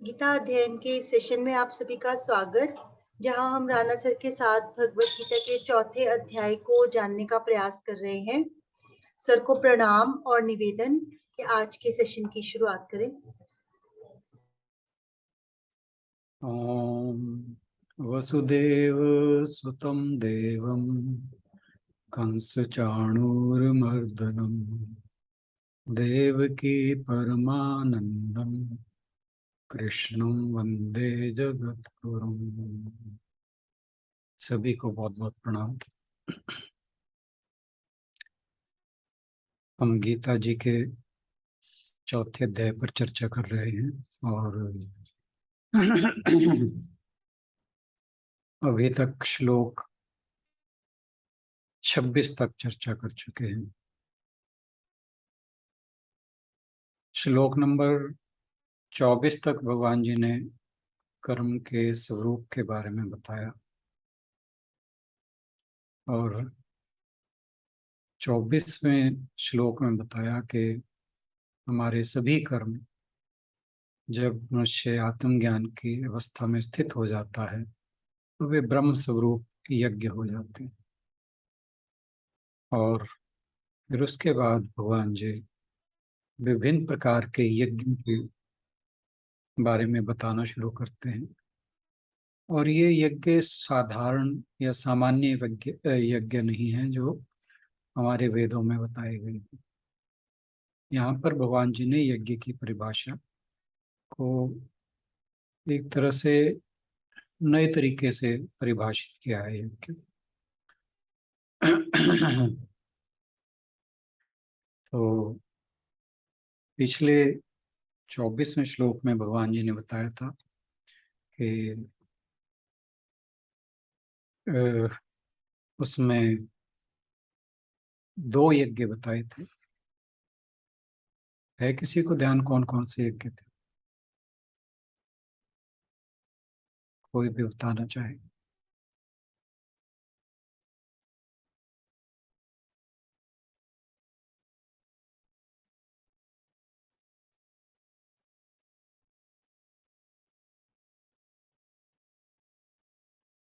गीता अध्ययन के इस सेशन में आप सभी का स्वागत, जहां हम राणा सर के साथ भगवत गीता के चौथे अध्याय को जानने का प्रयास कर रहे हैं। सर को प्रणाम और निवेदन कि आज के सेशन की शुरुआत करें। ओम वसुदेव सुतं देवं कंसचाणूरमर्दनं देवकी परमानंदं कृष्णं वंदे जगद्गुरुं। सभी को बहुत बहुत प्रणाम। हम गीता जी के चौथे अध्याय पर चर्चा कर रहे हैं और अभी तक श्लोक 26 तक चर्चा कर चुके हैं। श्लोक नंबर 24 तक भगवान जी ने कर्म के स्वरूप के बारे में बताया और 24वें श्लोक में बताया कि हमारे सभी कर्म जब मनुष्य आत्मज्ञान की अवस्था में स्थित हो जाता है तो वे ब्रह्म स्वरूप यज्ञ हो जाते हैं। और फिर उसके बाद भगवान जी विभिन्न प्रकार के यज्ञ के बारे में बताना शुरू करते हैं। और ये यज्ञ साधारण या सामान्य यज्ञ नहीं है जो हमारे वेदों में बताए गए हैं। यहाँ पर भगवान जी ने यज्ञ की परिभाषा को एक तरह से नए तरीके से परिभाषित किया है यज्ञ। तो पिछले 24वें श्लोक में भगवान जी ने बताया था कि उसमें 2 यज्ञ बताए थे। है किसी को ध्यान कौन कौन से यज्ञ थे? कोई भी बताना चाहे।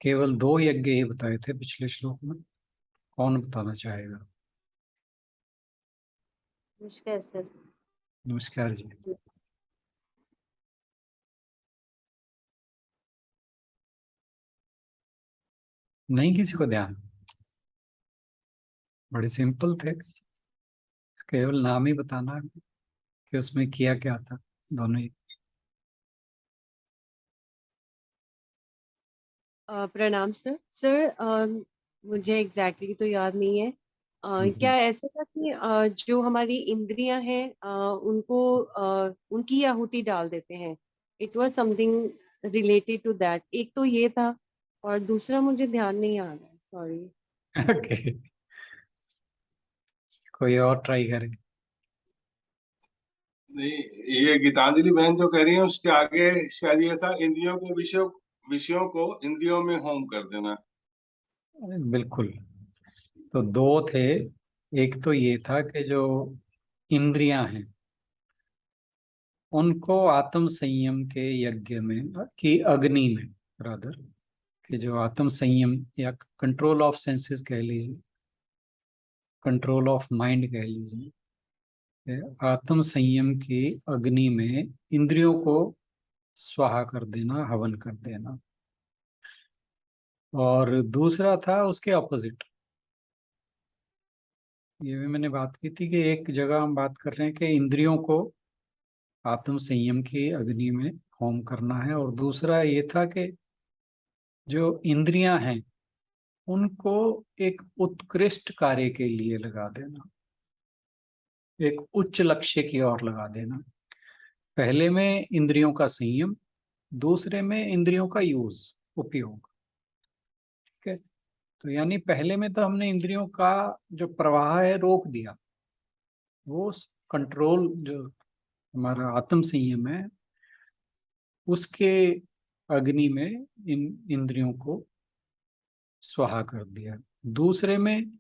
केवल 2 यज्ञ ही बताए थे पिछले श्लोक में। कौन बताना चाहेगा? नमस्कार सर। नमस्कार जी। नहीं किसी को ध्यान? बड़े सिंपल थे, केवल नाम ही बताना कि उसमें किया क्या था। दोनों ही। प्रणाम सर। सर मुझे एग्जैक्टली तो याद नहीं है। क्या ऐसा था कि जो हमारी इंद्रियां हैं उनको उनकी आहुति डाल देते हैं। It was something related to that. एक तो ये था और दूसरा मुझे ध्यान नहीं आ रहा है, सॉरी। ओके, कोई और ट्राई करे। नहीं, ये गीतांजलि बहन जो कह रही है उसके आगे शायद ये था, इंद्रियों को विषयों विषयों को इंद्रियों में होम कर देना। बिल्कुल। तो 2 थे। एक तो ये था कि जो इंद्रियां हैं उनको आत्म संयम के यज्ञ में की अग्नि में, रादर, कि जो आत्म संयम या कंट्रोल ऑफ सेंसेस कह लीजिए, कंट्रोल ऑफ माइंड कह लीजिए, आत्म संयम की अग्नि में इंद्रियों को स्वाहा कर देना, हवन कर देना। और दूसरा था उसके ऑपोजिट। ये भी मैंने बात की थी कि एक जगह हम बात कर रहे हैं कि इंद्रियों को आत्म संयम की अग्नि में होम करना है, और दूसरा ये था कि जो इंद्रियां हैं उनको एक उत्कृष्ट कार्य के लिए लगा देना, एक उच्च लक्ष्य की ओर लगा देना। पहले में इंद्रियों का संयम, दूसरे में इंद्रियों का यूज, उपयोग। ठीक है। तो यानी पहले में तो हमने इंद्रियों का जो प्रवाह है रोक दिया। वो कंट्रोल जो हमारा आत्म संयम है उसके अग्नि में इन इंद्रियों को स्वाहा कर दिया। दूसरे में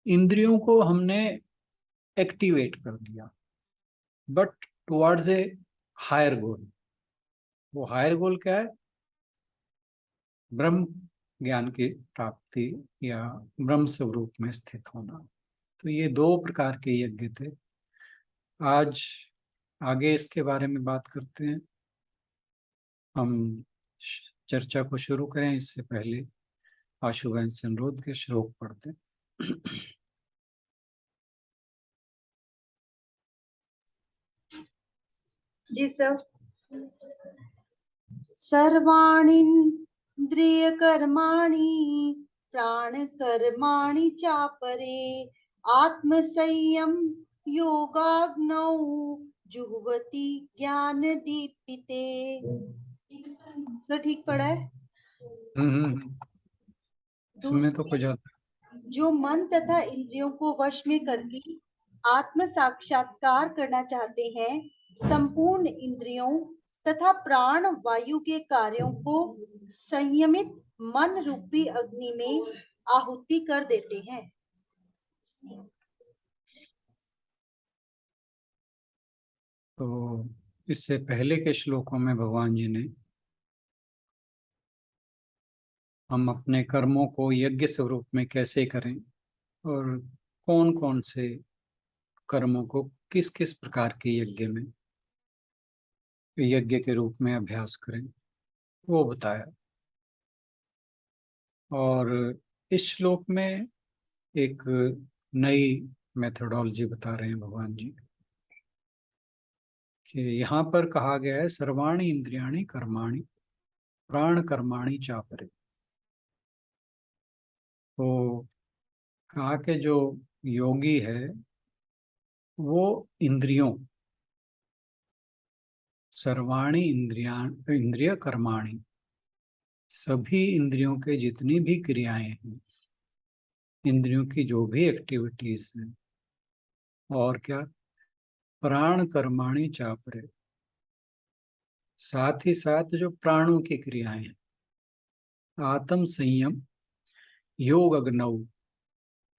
इंद्रियों को हमने एक्टिवेट कर दिया, बट टुवर्ड्स ए हायर गोल। वो हायर गोल क्या है? ब्रह्म ज्ञान की प्राप्ति या ब्रह्म स्वरूप में स्थित होना। तो ये दो प्रकार के यज्ञ थे। आज आगे इसके बारे में बात करते हैं। हम चर्चा को शुरू करें इससे पहले आशुबेन से अनुरोध के श्लोक पढ़ते हैं। जी सर। सर्वाणीन्द्रिय कर्माणि प्राण कर्माणि चापरे आत्म संयम योगाग्नौ जुह्वति ज्ञान दीपिते। सर ठीक पढ़ा है? इसमें तो कुछ जो मन तथा इंद्रियों को वश में करके आत्म साक्षात्कार करना चाहते हैं, संपूर्ण इंद्रियों तथा प्राण वायु के कार्यों को संयमित मन रूपी अग्नि में आहुति कर देते हैं। तो इससे पहले के श्लोकों में भगवान जी ने हम अपने कर्मों को यज्ञ स्वरूप में कैसे करें और कौन कौन से कर्मों को किस किस प्रकार के यज्ञ में यज्ञ के रूप में अभ्यास करें वो बताया। और इस श्लोक में एक नई मेथोडोलॉजी बता रहे हैं भगवान जी कि यहाँ पर कहा गया है सर्वाणि इंद्रियाणि कर्माणि प्राण कर्माणि चापरे। तो कहा कि जो योगी है वो इंद्रियों सर्वाणि इंद्रिय कर्माणि सभी इंद्रियों के जितनी भी क्रियाएं हैं, इंद्रियों की जो भी एक्टिविटीज हैं, और क्या प्राण कर्माणि चापरे साथ ही साथ जो प्राणों की क्रियाएं हैं, आत्म संयम योग अग्नौ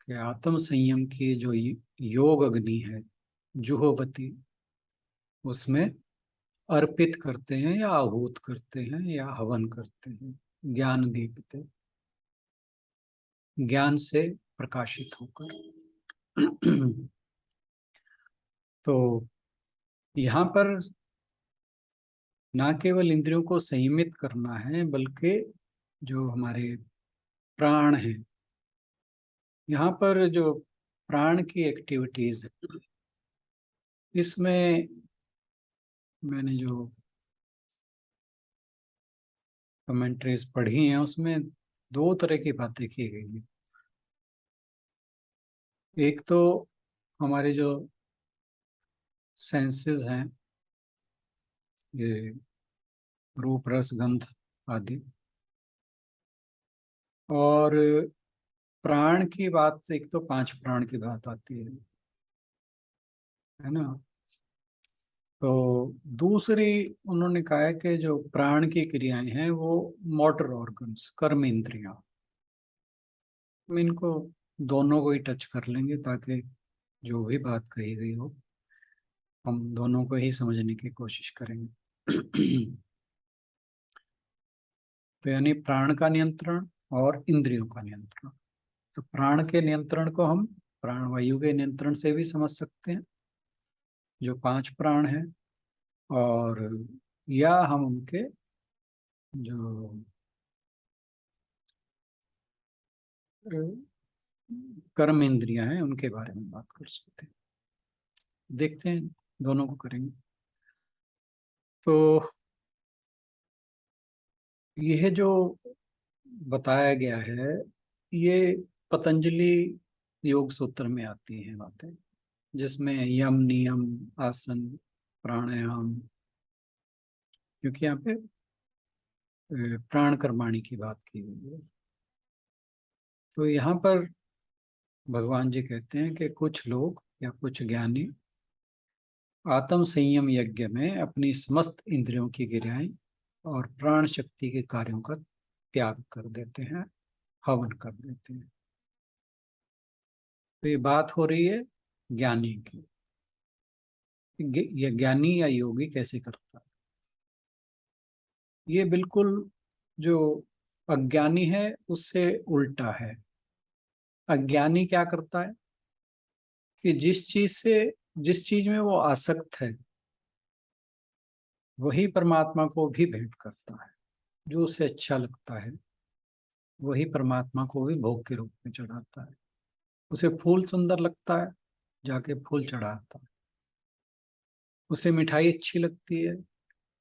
के आत्म संयम की जो योग अग्नि है जुहोवती उसमें अर्पित करते हैं या आहूत करते हैं या हवन करते हैं ज्ञान दीपते ज्ञान से प्रकाशित होकर। तो यहाँ पर ना केवल इंद्रियों को संयमित करना है बल्कि जो हमारे प्राण हैं, यहाँ पर जो प्राण की एक्टिविटीज है इसमें मैंने जो कमेंट्रीज पढ़ी हैं उसमें दो तरह की बातें की गई हैं। एक तो हमारे जो सेंसेस हैं, ये रूप रस गंध आदि, और प्राण की बात एक तो पांच प्राण की बात आती है ना। तो दूसरी उन्होंने कहा है कि जो प्राण की क्रियाएं हैं वो मोटर ऑर्गन्स कर्म इंद्रियां, हम इनको दोनों को ही टच कर लेंगे ताकि जो भी बात कही गई हो हम दोनों को ही समझने की कोशिश करेंगे। तो यानी प्राण का नियंत्रण और इंद्रियों का नियंत्रण। तो प्राण के नियंत्रण को हम प्राण वायु के नियंत्रण से भी समझ सकते हैं, जो पांच प्राण हैं, और या हम उनके जो कर्म इंद्रियां हैं उनके बारे में बात कर सकते हैं। देखते हैं, दोनों को करेंगे। तो यह जो बताया गया है ये पतंजलि योग सूत्र में आती हैं बातें, जिसमें यम नियम आसन प्राणायाम, क्योंकि यहाँ पे प्राण कर्माणी की बात की गई है। तो यहाँ पर भगवान जी कहते हैं कि कुछ लोग या कुछ ज्ञानी आत्म संयम यज्ञ में अपनी समस्त इंद्रियों की क्रियाएं और प्राण शक्ति के कार्यों का त्याग कर देते हैं, हवन कर देते हैं। तो ये बात हो रही है ज्ञानी की। ये ज्ञानी या योगी कैसे करता है? ये बिल्कुल जो अज्ञानी है उससे उल्टा है। अज्ञानी क्या करता है कि जिस चीज में वो आसक्त है वही परमात्मा को भी भेंट करता है। जो उसे अच्छा लगता है वही परमात्मा को भी भोग के रूप में चढ़ाता है। उसे फूल सुंदर लगता है, जाके फूल चढ़ाता है। उसे मिठाई अच्छी लगती है,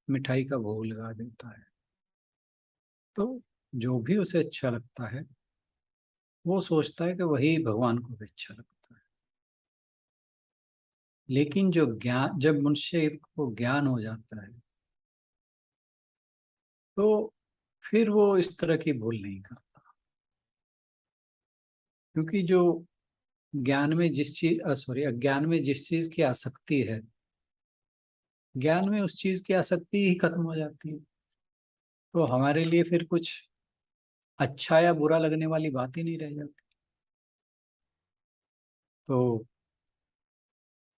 मिठाई का भोग लगा देता है। तो जो भी उसे अच्छा लगता है वो सोचता है कि वही भगवान को भी अच्छा लगता है। लेकिन जब मनुष्य को ज्ञान हो जाता है तो फिर वो इस तरह की भूल नहीं करता। क्योंकि जो अज्ञान में जिस चीज की आसक्ति है, ज्ञान में उस चीज की आसक्ति ही खत्म हो जाती है। तो हमारे लिए फिर कुछ अच्छा या बुरा लगने वाली बात ही नहीं रह जाती। तो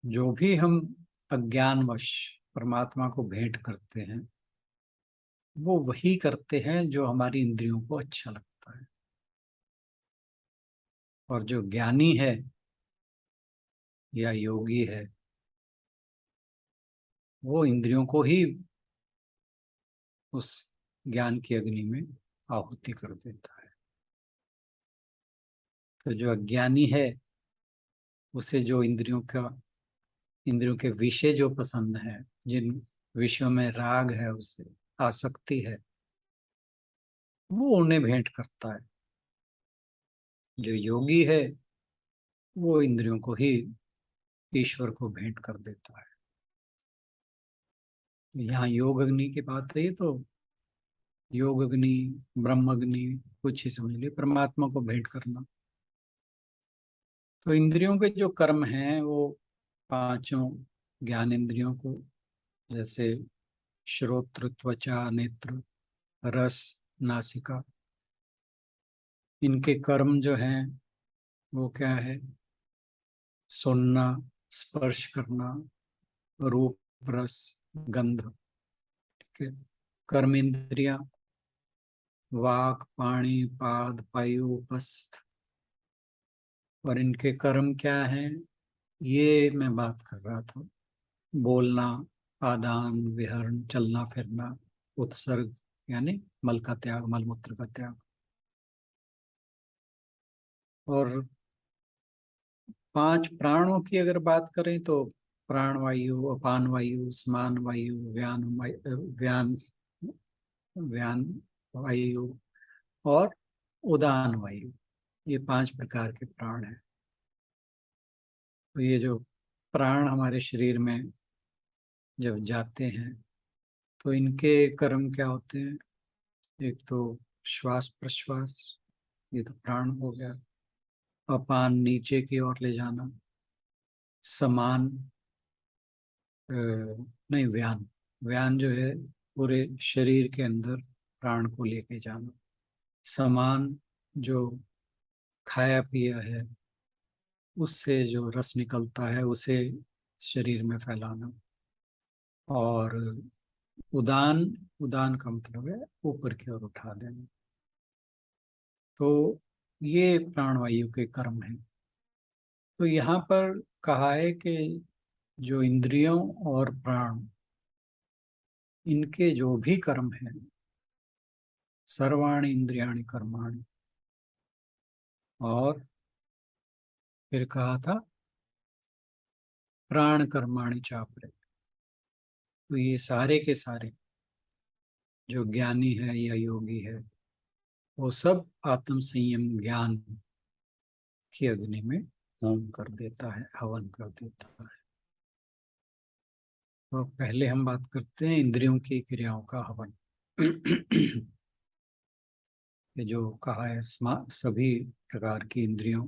जो भी हम अज्ञानवश परमात्मा को भेंट करते हैं वो वही करते हैं जो हमारी इंद्रियों को अच्छा लगता है। और जो ज्ञानी है या योगी है वो इंद्रियों को ही उस ज्ञान की अग्नि में आहुति कर देता है। तो जो अज्ञानी है उसे जो इंद्रियों के विषय जो पसंद है, जिन विषयों में राग है, उसे आसक्ति है, वो उन्हें भेंट करता है। जो योगी है वो इंद्रियों को ही ईश्वर को भेंट कर देता है। यहाँ योग अग्नि की बात है तो योग अग्नि, ब्रह्म अग्नि कुछ ही समझ लिए, परमात्मा को भेंट करना। तो इंद्रियों के जो कर्म हैं वो पांचों ज्ञान इंद्रियों को, जैसे श्रोत्र, त्वचा, नेत्र, रस, नासिका, इनके कर्म जो हैं वो क्या है? सुनना, स्पर्श करना, रूप, रस, गंध। ठीक है। कर्म इंद्रिया वाक, पाणी, पाद, पायु, उपस्थ। और इनके कर्म क्या हैं? ये मैं बात कर रहा था। बोलना, आदान विहरण, चलना फिरना, उत्सर्ग यानी मल का त्याग, मलमूत्र का त्याग। और पांच प्राणों की अगर बात करें तो प्राण वायु, अपान वायु, समान वायु, व्यान व्यान वायु और उदान वायु, ये पांच प्रकार के प्राण हैं। तो ये जो प्राण हमारे शरीर में जब जाते हैं तो इनके कर्म क्या होते हैं? एक तो श्वास प्रश्वास, ये तो प्राण हो गया। अपान नीचे की ओर ले जाना। समान नहीं, व्यान, व्यान जो है पूरे शरीर के अंदर प्राण को लेके जाना। समान जो खाया पिया है उससे जो रस निकलता है उसे शरीर में फैलाना। और उदान, उदान का मतलब है ऊपर की ओर उठा देना। तो ये प्राणवायु के कर्म हैं। तो यहाँ पर कहा है कि जो इंद्रियों और प्राण, इनके जो भी कर्म हैं, सर्वाणि इंद्रियाणि कर्माणि। और फिर कहा था प्राण कर्माणि चापरे। तो ये सारे के सारे जो ज्ञानी है या योगी है वो सब आत्म संयम ज्ञान की अग्नि में होम कर देता है, हवन कर देता है। तो पहले हम बात करते हैं इंद्रियों की क्रियाओं का हवन। ये जो कहा है सभी प्रकार की इंद्रियों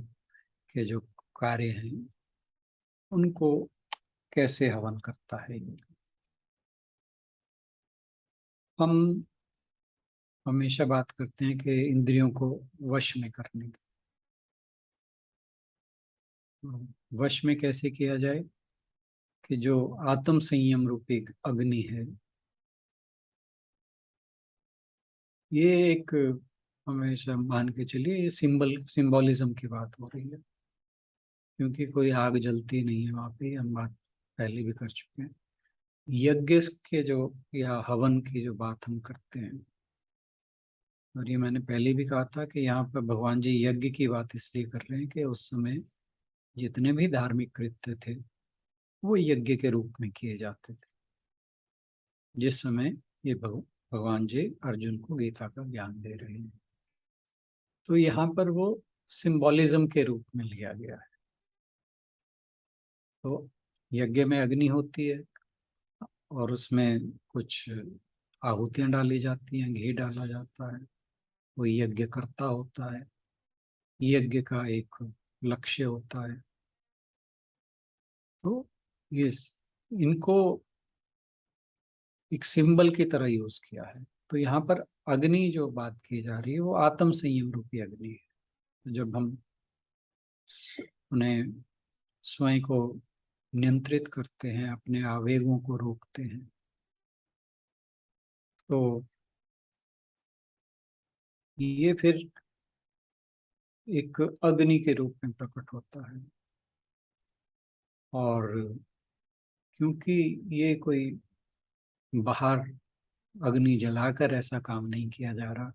के जो कार्य हैं उनको कैसे हवन करता है। हम हमेशा बात करते हैं कि इंद्रियों को वश में करने की। वश में कैसे किया जाए? कि जो आत्म संयम रूपी अग्नि है ये एक हमेशा मान के चलिए, ये सिंबॉलिज्म की बात हो रही है, क्योंकि कोई आग जलती नहीं है वहाँ पे, हम बात पहले भी कर चुके हैं। यज्ञ के जो या हवन की जो बात हम करते हैं, और ये मैंने पहले भी कहा था कि यहाँ पर भगवान जी यज्ञ की बात इसलिए कर रहे हैं कि उस समय जितने भी धार्मिक कृत्य थे वो यज्ञ के रूप में किए जाते थे, जिस समय ये भगवान जी अर्जुन को गीता का ज्ञान दे रहे हैं। तो यहाँ पर वो सिंबॉलिज्म के रूप में लिया गया है। तो यज्ञ में अग्नि होती है और उसमें कुछ आहुतियां डाली जाती हैं, घी डाला जाता है, वो यज्ञ करता होता है, यज्ञ का एक लक्ष्य होता है। तो ये इनको एक सिंबल की तरह यूज किया है। तो यहाँ पर अग्नि जो बात की जा रही है वो आत्म संयम रूपी अग्नि है। तो जब हम उन्हें स्वयं को नियंत्रित करते हैं, अपने आवेगों को रोकते हैं, तो ये फिर एक अग्नि के रूप में प्रकट होता है। और क्योंकि ये कोई बाहर अग्नि जलाकर ऐसा काम नहीं किया जा रहा,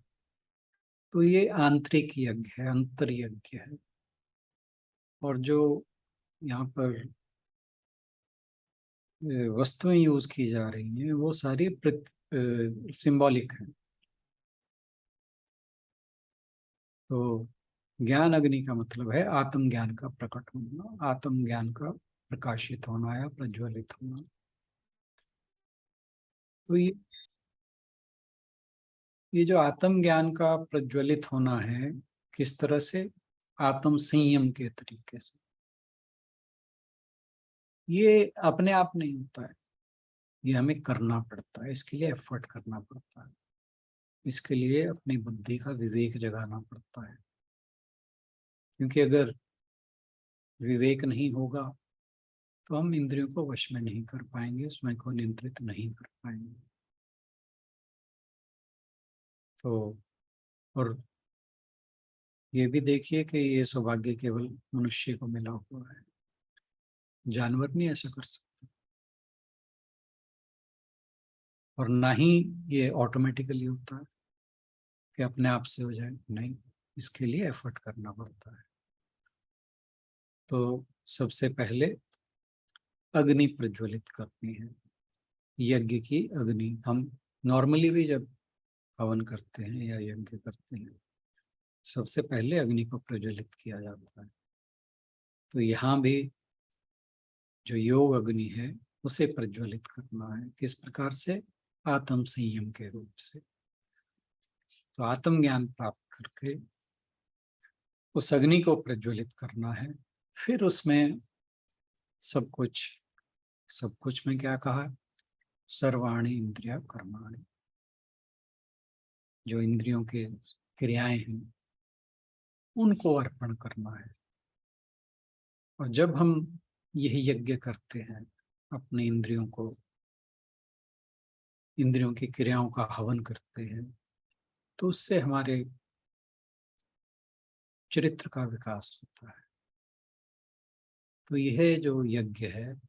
तो ये आंतरिक यज्ञ है, अंतर यज्ञ है। और जो यहाँ पर वस्तुएं यूज की जा रही हैं वो सारी सिंबॉलिक हैं। तो ज्ञान अग्नि का मतलब है आत्म ज्ञान का प्रकट होना, आत्म ज्ञान का प्रकाशित होना या प्रज्वलित होना। तो ये जो आत्म ज्ञान का प्रज्वलित होना है, किस तरह से? आत्म संयम के तरीके से। ये अपने आप नहीं होता है, ये हमें करना पड़ता है, इसके लिए एफर्ट करना पड़ता है, इसके लिए अपनी बुद्धि का विवेक जगाना पड़ता है। क्योंकि अगर विवेक नहीं होगा तो हम इंद्रियों को वश में नहीं कर पाएंगे, स्वयं को नियंत्रित नहीं कर पाएंगे। तो और ये भी देखिए कि ये सौभाग्य केवल मनुष्य को मिला हुआ है, जानवर नहीं ऐसा कर सकते, और ना ही ये ऑटोमेटिकली होता है कि अपने आप से हो जाए, नहीं, इसके लिए एफर्ट करना पड़ता है। तो सबसे पहले अग्नि प्रज्वलित करनी है, यज्ञ की अग्नि। हम नॉर्मली भी जब हवन करते हैं या यज्ञ करते हैं, सबसे पहले अग्नि को प्रज्वलित किया जाता है। तो यहाँ भी जो योग अग्नि है उसे प्रज्वलित करना है। किस प्रकार से? आत्म संयम के रूप से। तो आत्म ज्ञान प्राप्त करके उस अग्नि को प्रज्वलित करना है। फिर उसमें सब कुछ में क्या कहा? सर्वाणी इंद्रिया कर्माणि, जो इंद्रियों के क्रियाएं हैं उनको अर्पण करना है। और जब हम यह यज्ञ करते हैं, अपने इंद्रियों की क्रियाओं का हवन करते हैं, तो उससे हमारे चरित्र का विकास होता है। तो यह जो यज्ञ है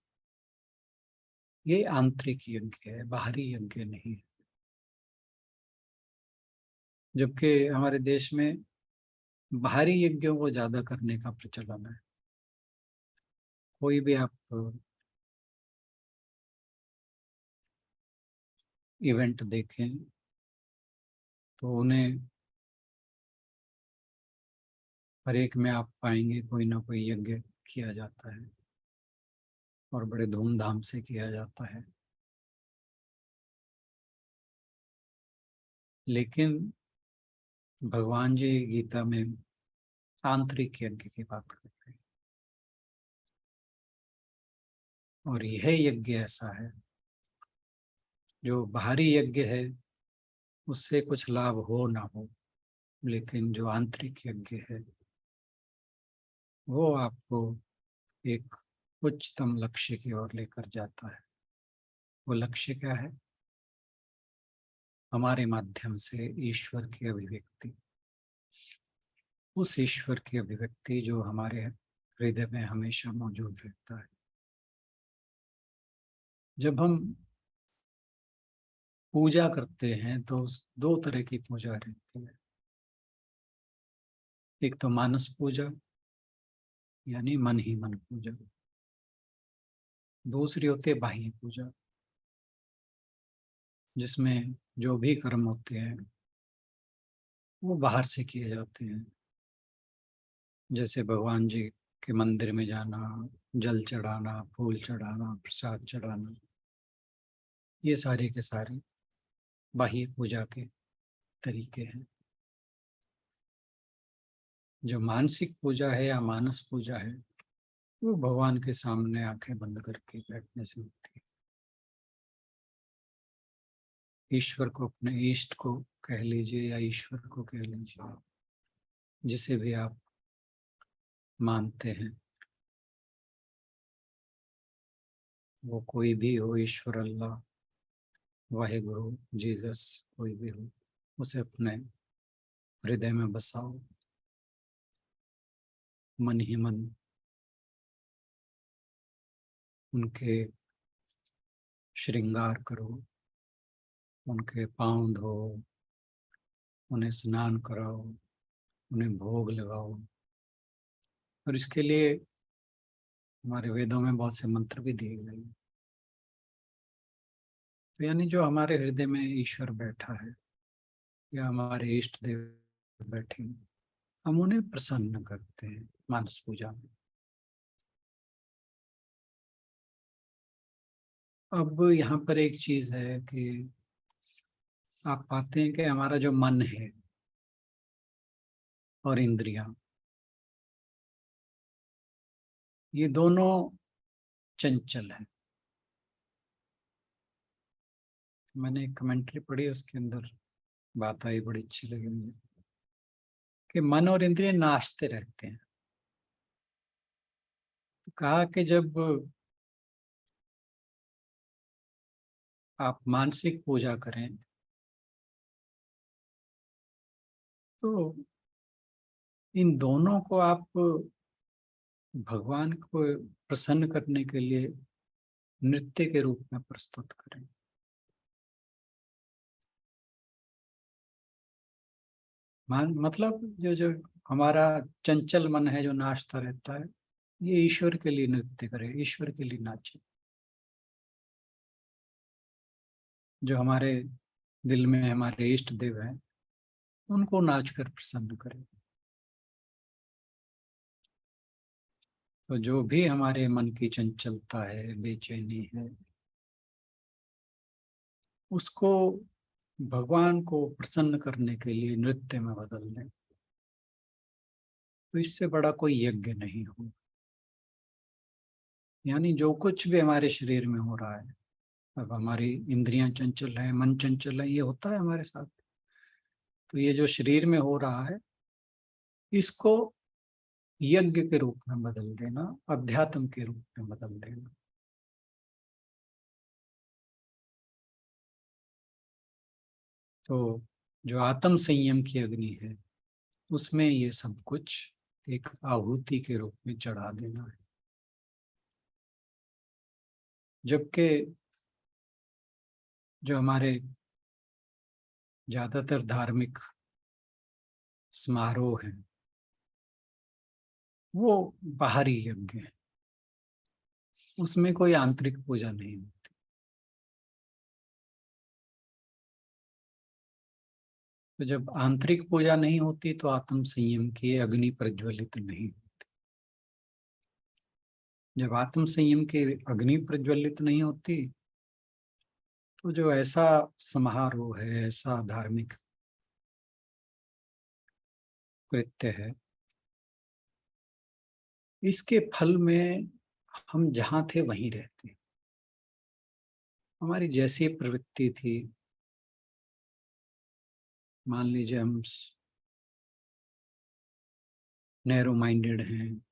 ये आंतरिक यज्ञ है, बाहरी यज्ञ नहीं है। जबकि हमारे देश में बाहरी यज्ञों को ज्यादा करने का प्रचलन है। कोई भी आप इवेंट देखें तो उन्हें हर एक में आप पाएंगे कोई ना कोई यज्ञ किया जाता है और बड़े धूमधाम से किया जाता है। लेकिन भगवान जी गीता में आंतरिक यज्ञ की बात करते हैं, और यह यज्ञ ऐसा है जो बाहरी यज्ञ है उससे कुछ लाभ हो ना हो, लेकिन जो आंतरिक यज्ञ है वो आपको एक उच्चतम लक्ष्य की ओर लेकर जाता है। वो लक्ष्य क्या है? हमारे माध्यम से ईश्वर की अभिव्यक्ति, उस ईश्वर की अभिव्यक्ति जो हमारे हृदय में हमेशा मौजूद रहता है। जब हम पूजा करते हैं तो दो तरह की पूजा रहती है। एक तो मानस पूजा यानी मन ही मन पूजा, दूसरी होती है बाह्य पूजा, जिसमें जो भी कर्म होते हैं वो बाहर से किए जाते हैं। जैसे भगवान जी के मंदिर में जाना, जल चढ़ाना, फूल चढ़ाना, प्रसाद चढ़ाना, ये सारे के सारे बाह्य पूजा के तरीके हैं। जो मानसिक पूजा है या मानस पूजा है वो भगवान के सामने आंखें बंद करके बैठने से होती है। ईश्वर को, अपने इष्ट को कह लीजिए या ईश्वर को कह लीजिए, जिसे भी आप मानते हैं, वो कोई भी हो, ईश्वर, अल्लाह, वाहेगुरु, जीसस, कोई भी हो, उसे अपने हृदय में बसाओ, मन ही मन उनके श्रृंगार करो, उनके पांव धो, उन्हें स्नान कराओ, उन्हें भोग लगाओ। और इसके लिए हमारे वेदों में बहुत से मंत्र भी दिए गए हैं। तो यानी जो हमारे हृदय में ईश्वर बैठा है या हमारे इष्ट देव बैठे हैं, हम उन्हें प्रसन्न करते हैं मानस पूजा में। अब यहाँ पर एक चीज है कि आप पाते हैं कि हमारा जो मन है और इंद्रियां, ये दोनों चंचल है। मैंने एक कमेंट्री पढ़ी, उसके अंदर बात आई, बड़ी अच्छी लगी मुझे, कि मन और इंद्रिय नाचते रहते हैं। तो कहा कि जब आप मानसिक पूजा करें तो इन दोनों को आप भगवान को प्रसन्न करने के लिए नृत्य के रूप में प्रस्तुत करें। मतलब जो जो हमारा चंचल मन है जो नाचता रहता है, ये ईश्वर के लिए नृत्य करे, ईश्वर के लिए नाचे। जो हमारे दिल में हमारे इष्ट देव हैं, उनको नाच कर प्रसन्न करें। तो जो भी हमारे मन की चंचलता है, बेचैनी है, उसको भगवान को प्रसन्न करने के लिए नृत्य में बदल दें। तो इससे बड़ा कोई यज्ञ नहीं हो। यानी जो कुछ भी हमारे शरीर में हो रहा है, अब हमारी इंद्रियां चंचल है, मन चंचल है, ये होता है हमारे साथ। तो ये जो शरीर में हो रहा है, इसको यज्ञ के रूप में बदल देना, अध्यात्म के रूप में बदल देना। तो जो आत्म संयम की अग्नि है, उसमें ये सब कुछ एक आहुति के रूप में चढ़ा देना है। जबकि जो हमारे ज्यादातर धार्मिक समारोह हैं, वो बाहरी यज्ञ है, उसमें कोई आंतरिक पूजा नहीं होती। तो जब आंतरिक पूजा नहीं होती तो आत्म संयम की अग्नि प्रज्वलित नहीं होती। जब आत्म संयम की अग्नि प्रज्वलित नहीं होती तो जो ऐसा समारोह है, ऐसा धार्मिक कृत्य है, इसके फल में हम जहां थे वहीं रहते हैं। हमारी जैसी प्रवृत्ति थी, मान लीजिए हम नैरो माइंडेड हैं,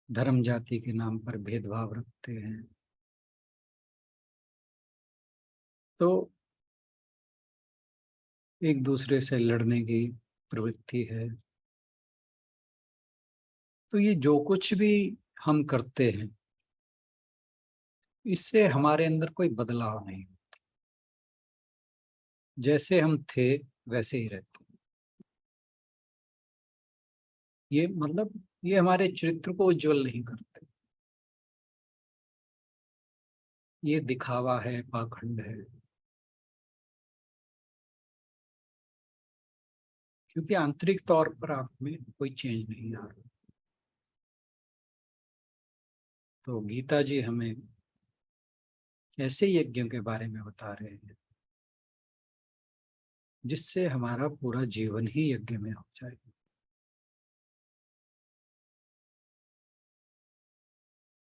धर्म जाति के नाम पर भेदभाव रखते हैं, तो एक दूसरे से लड़ने की प्रवृत्ति है। तो ये जो कुछ भी हम करते हैं, इससे हमारे अंदर कोई बदलाव नहीं, जैसे हम थे वैसे ही रहते हैं। ये मतलब ये हमारे चरित्र को उज्जवल नहीं करते। ये दिखावा है, पाखंड है, क्योंकि आंतरिक तौर पर आप में कोई चेंज नहीं आ रहा। तो गीता जी हमें ऐसे यज्ञों के बारे में बता रहे हैं जिससे हमारा पूरा जीवन ही यज्ञ में हो जाए।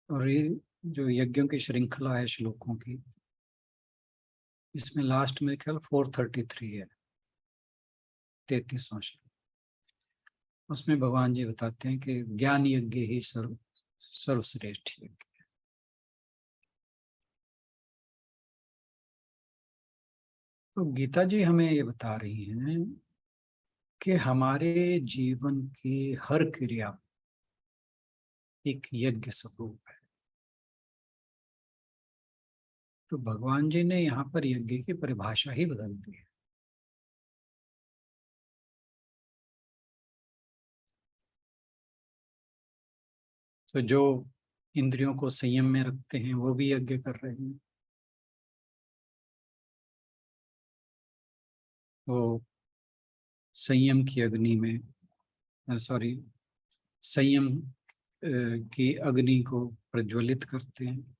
और ये जो यज्ञों की श्रृंखला है श्लोकों की, इसमें लास्ट में ख्याल 433 है, 33वां श्लोक। उसमें भगवान जी बताते हैं कि ज्ञान यज्ञ ही सर्वश्रेष्ठ यज्ञ है। तो गीता जी हमें ये बता रही हैं कि हमारे जीवन की हर क्रिया एक यज्ञ स्वरूप है। तो भगवान जी ने यहाँ पर यज्ञ की परिभाषा ही बदल दी है। तो जो इंद्रियों को संयम में रखते हैं वो भी यज्ञ कर रहे हैं। वो संयम की अग्नि में संयम की अग्नि को प्रज्वलित करते हैं।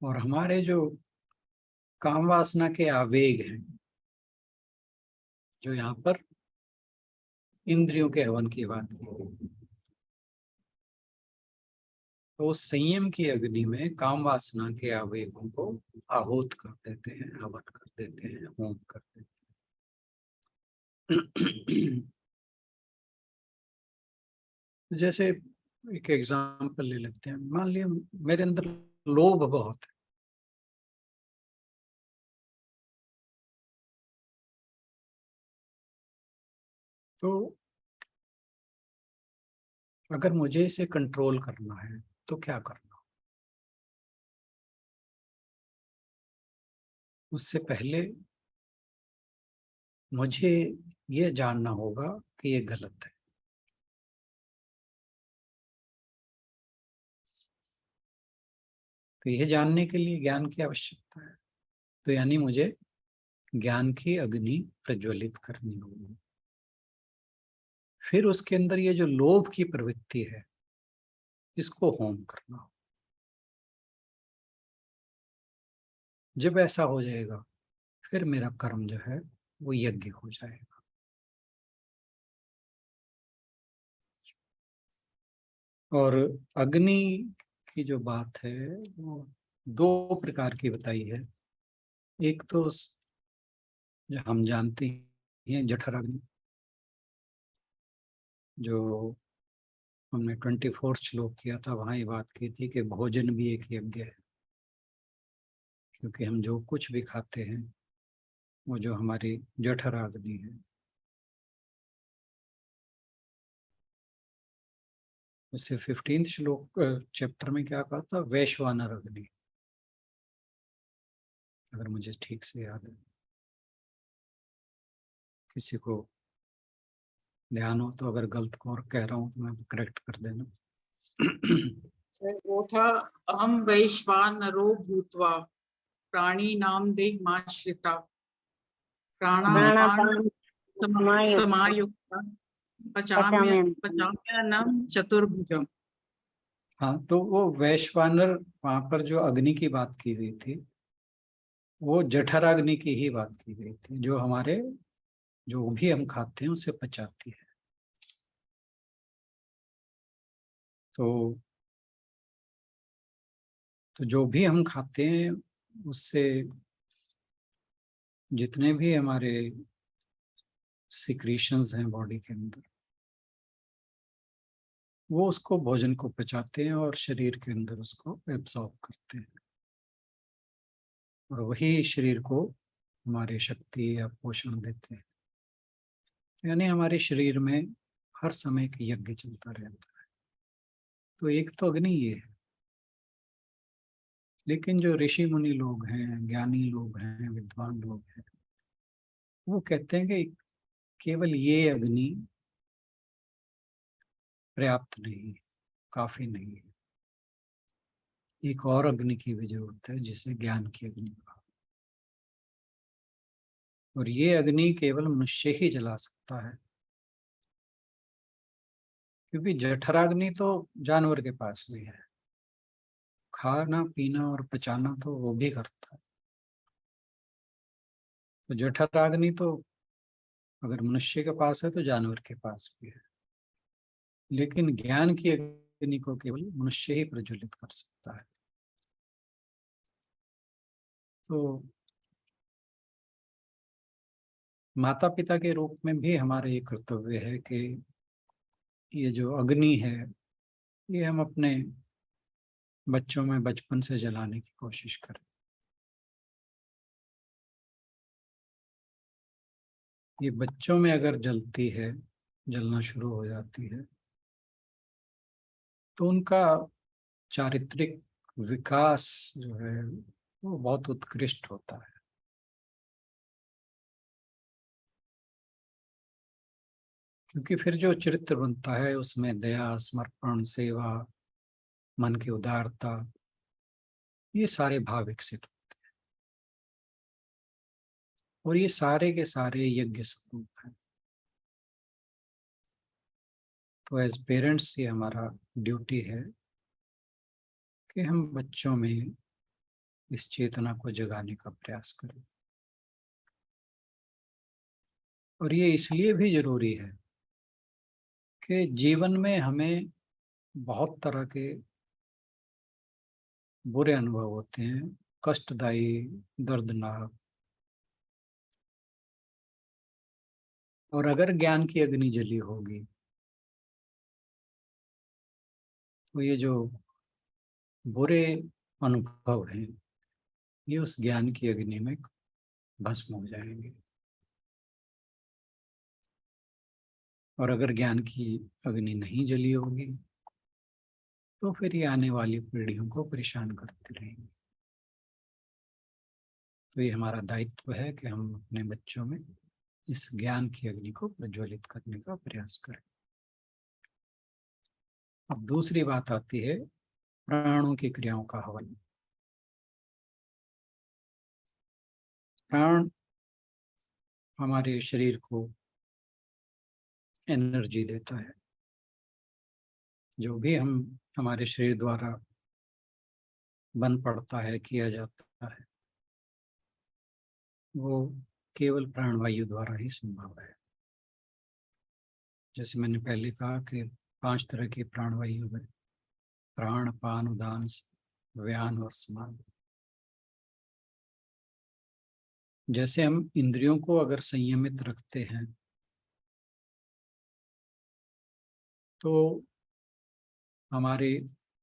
और हमारे जो काम वासना के आवेग हैं, जो यहाँ पर इंद्रियों के हवन की बात की, तो संयम की अग्नि में काम वासना के आवेगों को आहूत कर देते हैं, हवन कर देते हैं, होम कर देते हैं। जैसे एक एग्जांपल ले लेते हैं। मान लिया मेरे अंदर लोभ बहुत है, तो अगर मुझे इसे कंट्रोल करना है तो क्या करना? उससे पहले मुझे ये जानना होगा कि ये गलत है। तो ये जानने के लिए ज्ञान की आवश्यकता है। तो यानी मुझे ज्ञान की अग्नि प्रज्वलित करनी होगी। फिर उसके अंदर ये जो लोभ की प्रवृत्ति है, इसको होम करना हो। जब ऐसा हो जाएगा, फिर मेरा कर्म जो है वो यज्ञ हो जाएगा। और अग्नि की जो बात है वो दो प्रकार की बताई है। एक तो जो हम जानते हैं जठर अग्नि, जो हमने 24 श्लोक किया था, वहां ये बात की थी कि भोजन भी एक यज्ञ है। क्योंकि हम जो कुछ भी खाते हैं वो जो हमारी जठर अग्नि है, उससे 15 श्लोक चैप्टर में क्या कहा था? वैश्वानर अग्नि, अगर मुझे ठीक से याद है। किसी को ध्यान हो तो, अगर गलत को और कह रहा हूँ तो मैं करेक्ट कर देना। सर वो था, अहम वैश्वानरो भूत्वा प्राणिनां देहमाश्रिता प्राणापान समायुक्ता पचाम्यन्नं चतुर्भुजम्। हाँ, तो वो वैश्वानर, वहां पर जो अग्नि की बात की गई थी वो जठराग्नि की ही बात की गई थी, जो हमारे जो भी हम खाते हैं उसे पचाती है। तो जो भी हम खाते हैं उससे जितने भी हमारे सिक्रीशंस हैं बॉडी के अंदर, वो उसको भोजन को पचाते हैं और शरीर के अंदर उसको एब्सॉर्ब करते हैं। और वही शरीर को हमारी शक्ति या पोषण देते हैं। यानी हमारे शरीर में हर समय एक यज्ञ चलता रहता है। तो एक तो अग्नि ये है, लेकिन जो ऋषि मुनि लोग हैं, ज्ञानी लोग हैं, विद्वान लोग हैं, वो कहते हैं कि केवल ये अग्नि पर्याप्त नहीं है, काफी नहीं है, एक और अग्नि की भी जरूरत है, जिसे ज्ञान की अग्नि कहा। और ये अग्नि केवल मनुष्य ही जला सकता है, क्योंकि जठराग्नि तो जानवर के पास भी है, खाना पीना और पचाना तो वो भी करता है। तो जठराग्नि तो अगर मनुष्य के पास है तो जानवर के पास भी है, लेकिन ज्ञान की अग्नि को केवल मनुष्य ही प्रज्वलित कर सकता है। तो माता पिता के रूप में भी हमारा ये कर्तव्य है कि ये जो अग्नि है, ये हम अपने बच्चों में बचपन से जलाने की कोशिश करें। ये बच्चों में अगर जलती है, जलना शुरू हो जाती है, तो उनका चारित्रिक विकास जो है वो बहुत उत्कृष्ट होता है। क्योंकि फिर जो चरित्र बनता है उसमें दया, समर्पण, सेवा, मन की उदारता, ये सारे भाव विकसित होते हैं। और ये सारे के सारे यज्ञ स्वरूप हैं। तो एज पेरेंट्स ये हमारा ड्यूटी है कि हम बच्चों में इस चेतना को जगाने का प्रयास करें। और ये इसलिए भी जरूरी है कि जीवन में हमें बहुत तरह के बुरे अनुभव होते हैं, कष्टदायी, दर्दनाक। और अगर ज्ञान की अग्नि जली होगी तो ये जो बुरे अनुभव हैं ये उस ज्ञान की अग्नि में भस्म हो जाएंगे। और अगर ज्ञान की अग्नि नहीं जली होगी तो फिर ये आने वाली पीढ़ियों को परेशान करते रहेंगे। तो ये हमारा दायित्व है कि हम अपने बच्चों में इस ज्ञान की अग्नि को प्रज्वलित करने का प्रयास करें। अब दूसरी बात आती है प्राणों की क्रियाओं का हवन। प्राण हमारे शरीर को एनर्जी देता है। जो भी हम हमारे शरीर द्वारा बन पड़ता है, किया जाता है, वो केवल प्राणवायु द्वारा ही संभव है। जैसे मैंने पहले कहा कि 5 तरह की प्राणवायु है, प्राण, पान, उदान, व्यान और समान। जैसे हम इंद्रियों को अगर संयमित रखते हैं तो हमारी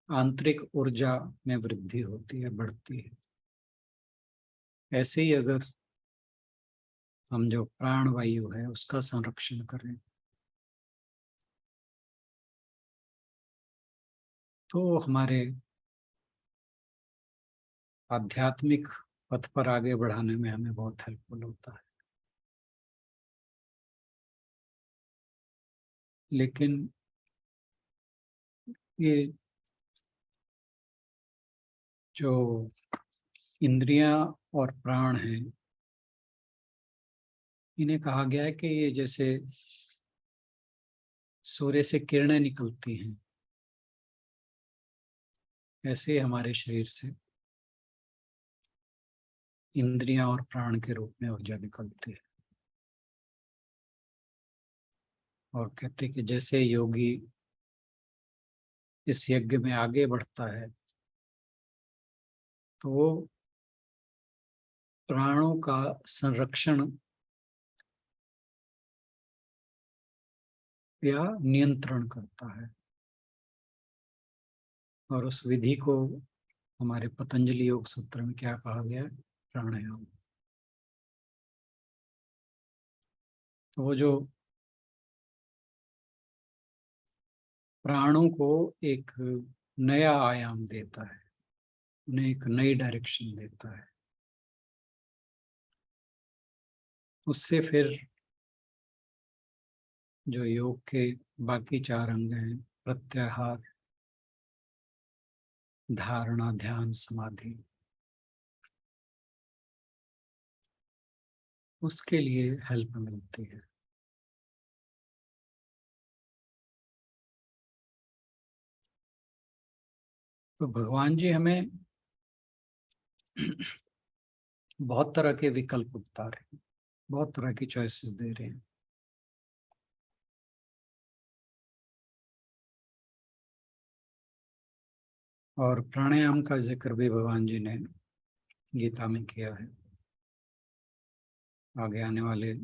आंतरिक ऊर्जा में वृद्धि होती है, बढ़ती है। ऐसे ही अगर हम जो प्राणवायु है उसका संरक्षण करें तो हमारे आध्यात्मिक पथ पर आगे बढ़ाने में हमें बहुत हेल्पफुल होता है। लेकिन ये जो इंद्रियां और प्राण हैं, इन्हें कहा गया है कि ये जैसे सूर्य से किरणें निकलती हैं, ऐसे हमारे शरीर से इंद्रियां और प्राण के रूप में ऊर्जा निकलती है। और कहते हैं कि जैसे योगी इस यज्ञ में आगे बढ़ता है तो वो प्राणों का संरक्षण या नियंत्रण करता है। और उस विधि को हमारे पतंजलि योग सूत्र में क्या कहा गया है? प्राणायाम। तो वो जो प्राणों को एक नया आयाम देता है, उन्हें एक नई डायरेक्शन देता है, उससे फिर जो योग के बाकी 4 अंग हैं, प्रत्याहार, धारणा, ध्यान, समाधि, उसके लिए हेल्प मिलती है। तो भगवान जी हमें बहुत तरह के विकल्प बता रहे हैं, बहुत तरह की चॉइसेस दे रहे हैं। और प्राणायाम का जिक्र भी भगवान जी ने गीता में किया है, आगे आने वाले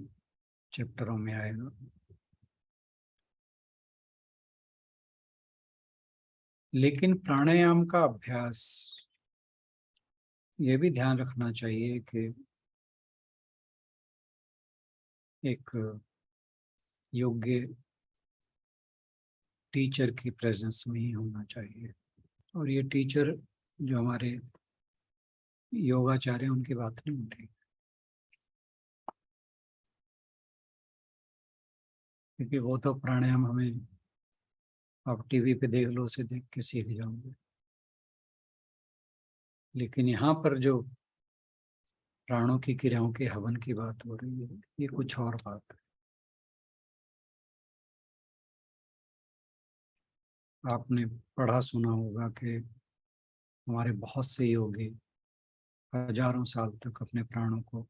चैप्टरों में आएगा। लेकिन प्राणायाम का अभ्यास ये भी ध्यान रखना चाहिए कि एक योग्य टीचर की प्रेजेंस में ही होना चाहिए। और ये टीचर जो हमारे योगाचार्य, उनकी बात नहीं उठी, क्योंकि वो तो प्राणायाम हमें आप टीवी पे देख लो, उसे देख के सीख जाओगे। लेकिन यहाँ पर जो प्राणों की क्रियाओं के हवन की बात हो रही है, ये कुछ और बात है। आपने पढ़ा सुना होगा कि हमारे बहुत से योगी हजारों साल तक अपने प्राणों को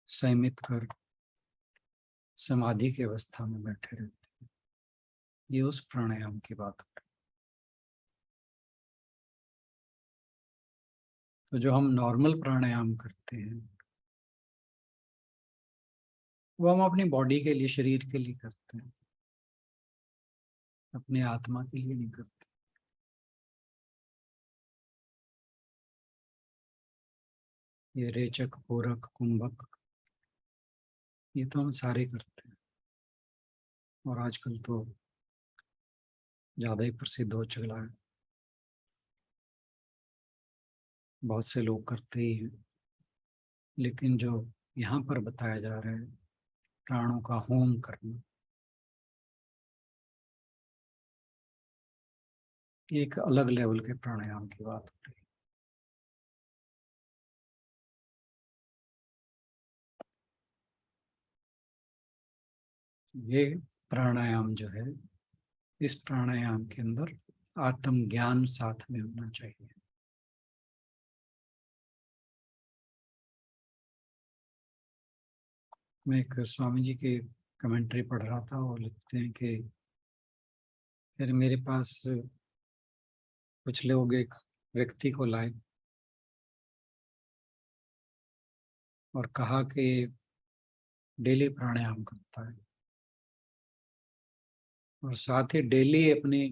संयमित कर समाधि की अवस्था में बैठे रहते हैं। ये उस प्राणायाम की बात है। तो जो हम नॉर्मल प्राणायाम करते हैं वो हम अपनी बॉडी के लिए, शरीर के लिए करते हैं, अपने आत्मा के लिए नहीं करते। ये रेचक, पूरक, कुंभक, ये तो हम सारे करते हैं। और आजकल तो ज्यादा ही प्रसिद्ध हो चला है, बहुत से लोग करते ही हैं। लेकिन जो यहाँ पर बताया जा रहा है, प्राणों का होम करना, एक अलग लेवल के प्राणायाम की बात हो रही है। ये प्राणायाम जो है, इस प्राणायाम के अंदर आत्म ज्ञान साथ में होना चाहिए। मैं एक स्वामी जी की कमेंट्री पढ़ रहा था, वो लिखते हैं कि फिर मेरे पास कुछ लोग एक व्यक्ति को लाए और कहा कि डेली प्राणायाम करता है और साथ ही डेली अपनी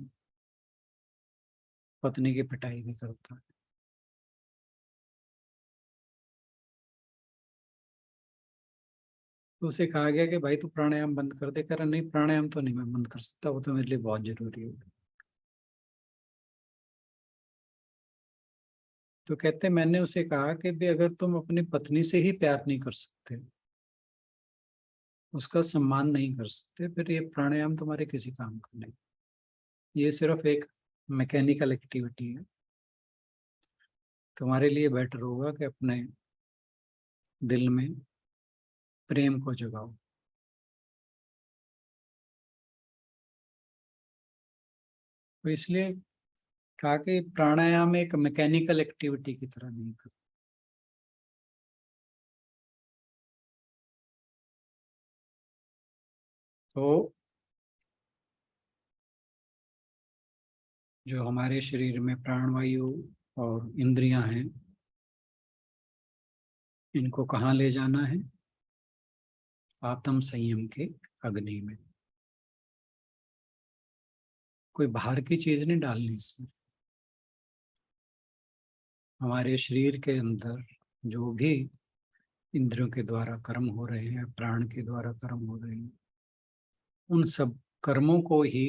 पत्नी की पिटाई भी करता है। तो उसे कहा गया कि भाई तू प्राणायाम बंद कर दे। कह रहा नहीं, प्राणायाम तो नहीं मैं बंद कर सकता, वो तो मेरे लिए बहुत जरूरी है। तो कहते मैंने उसे कहा कि भाई अगर तुम अपनी पत्नी से ही प्यार नहीं कर सकते, उसका सम्मान नहीं कर सकते, फिर ये प्राणायाम तुम्हारे किसी काम का नहीं। ये सिर्फ एक मैकेनिकल एक्टिविटी है। तुम्हारे लिए बेटर होगा कि अपने दिल में प्रेम को जगाओ। तो इसलिए कहा कि प्राणायाम एक मैकेनिकल एक्टिविटी की तरह नहीं कर। तो जो हमारे शरीर में प्राणवायु और इंद्रियां हैं, इनको कहाँ ले जाना है? आत्म संयम के अग्नि में। कोई बाहर की चीज नहीं डालनी इसमें। हमारे शरीर के अंदर जो भी इंद्रियों के द्वारा कर्म हो रहे हैं, प्राण के द्वारा कर्म हो रहे हैं, उन सब कर्मों को ही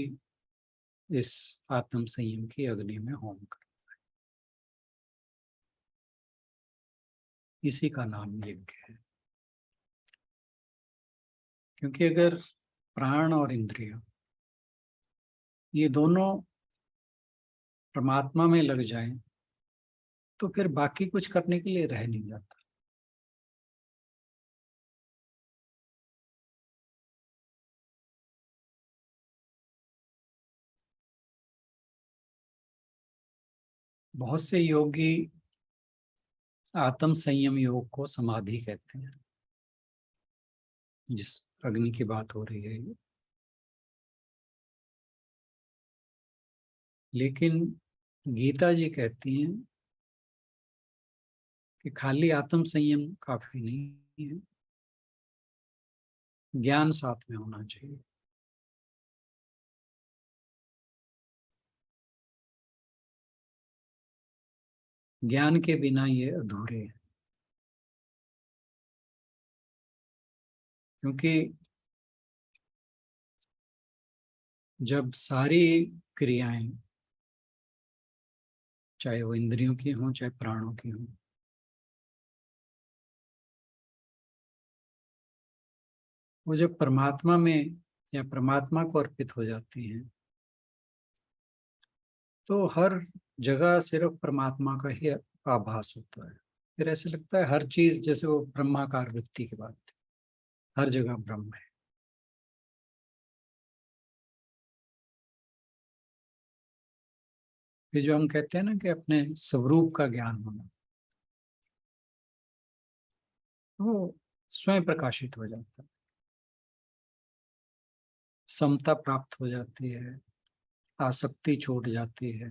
इस आत्म संयम की अग्नि में होम करना है। इसी का नाम यज्ञ है। क्योंकि अगर प्राण और इंद्रिय ये दोनों परमात्मा में लग जाएं तो फिर बाकी कुछ करने के लिए रह नहीं जाता। बहुत से योगी आत्म संयम योग को समाधि कहते हैं, जिस अग्नि की बात हो रही है ये। लेकिन गीता जी कहती हैं कि खाली आत्म संयम काफी नहीं है, ज्ञान साथ में होना चाहिए। ज्ञान के बिना ये अधूरे हैं। क्योंकि जब सारी क्रियाएं, चाहे वो इंद्रियों की हों चाहे प्राणों की हों, वो जब परमात्मा में या परमात्मा को अर्पित हो जाती हैं तो हर जगह सिर्फ परमात्मा का ही आभास होता है। फिर ऐसे लगता है हर चीज जैसे वो ब्रह्माकार वृत्ति की बात थी, हर जगह ब्रह्म है। ये जो हम कहते हैं ना कि अपने स्वरूप का ज्ञान होना, वो स्वयं प्रकाशित हो जाता है, समता प्राप्त हो जाती है, आसक्ति छूट जाती है,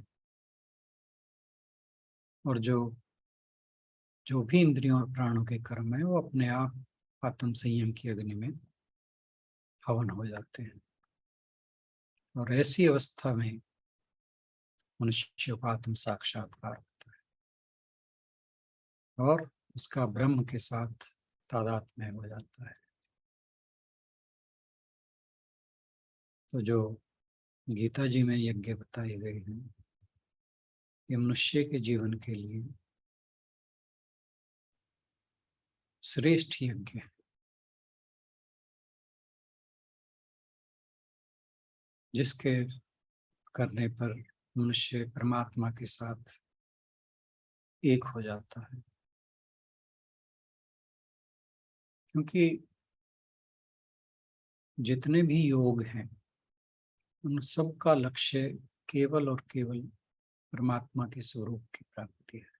और जो भी इंद्रियों और प्राणों के कर्म है वो अपने आप आत्म संयम की अग्नि में हवन हो जाते हैं। और ऐसी अवस्था में मनुष्य को आत्म साक्षात्कार होता है और उसका ब्रह्म के साथ तादात्म्य हो जाता है। तो जो गीता जी में यज्ञ बताए गए हैं, ये मनुष्य के जीवन के लिए श्रेष्ठ यज्ञ है, जिसके करने पर मनुष्य परमात्मा के साथ एक हो जाता है। क्योंकि जितने भी योग हैं उन सब का लक्ष्य केवल और केवल परमात्मा के स्वरूप की प्राप्ति है।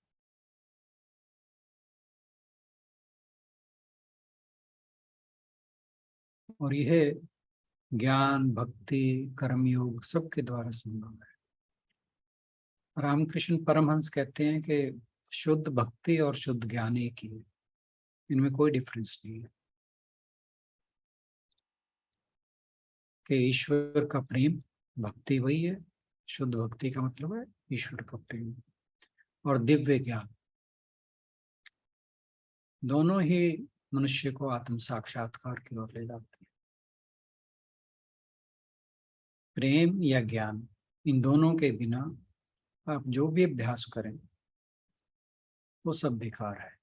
और यह ज्ञान, भक्ति, कर्मयोग सबके द्वारा संभव है। रामकृष्ण परमहंस कहते हैं कि शुद्ध भक्ति और शुद्ध ज्ञान एक ही है, इनमें कोई डिफरेंस नहीं है। कि ईश्वर का प्रेम भक्ति वही है, शुद्ध भक्ति का मतलब है ईश्वर का प्रेम, और दिव्य ज्ञान, दोनों ही मनुष्य को आत्म साक्षात्कार की ओर ले जाते हैं। प्रेम या ज्ञान, इन दोनों के बिना आप जो भी अभ्यास करें वो सब बेकार है।